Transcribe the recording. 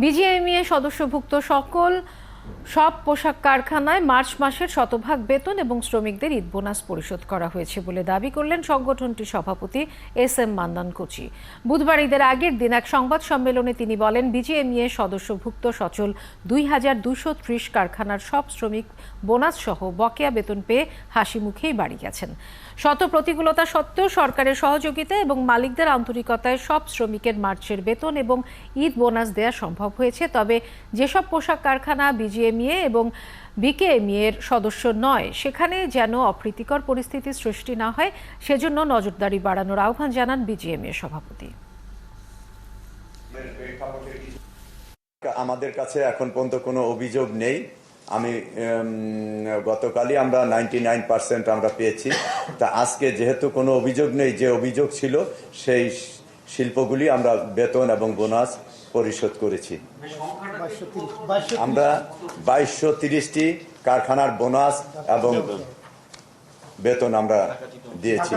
BGMEA সদস্যভুক্ত সব পোশাক কারখানায় মার্চ মাসের শতভাগ বেতন এবং শ্রমিকদের ঈদ বোনাস পরিশোধ করা হয়েছে বলে দাবি করলেন সংগঠনটির সভাপতি এস.এম. মান্নান কোচি। বুধবার ঈদের আগের দিন এক সংবাদ সম্মেলনে তিনি বলেন, বিজিএমইএ সদস্যভুক্ত সচল ২,২৩০ কারখানার সব শ্রমিক বোনাস সহ বকেয়া বেতন পেয়ে হাসি মুখেই বাড়ি গেছেন। শত প্রতিকূলতা সত্ত্বেও সরকারের সহযোগিতা এবং মালিকদের আন্তরিকতায় সব শ্রমিকের মার্চের বেতন এবং ঈদ বোনাস দেওয়া সম্ভব হয়েছে। তবে যেসব পোশাক কারখানা বিজিএমইএ এবং বিকেএমইএ এর সদস্য নয়, সেখানে যেন অপ্রীতিকর পরিস্থিতি সৃষ্টি না হয়, সেজন্য নজরদারি বাড়ানোর আহ্বান জানান বিজিএমইএ সভাপতি। আমাদের কাছে এখন পর্যন্ত কোনো অভিযোগ নেই। আমি গতকালই আমরা 99% আমরা পেয়েছি। তা আজকে যেহেতু কোনো অভিযোগ নেই, যে অভিযোগ ছিল সেই শিল্পগুলি আমরা বেতন এবং বোনাস পরিশোধ করেছি। আমরা 2230টি কারখানার বোনাস এবং বেতন আমরা দিয়েছি।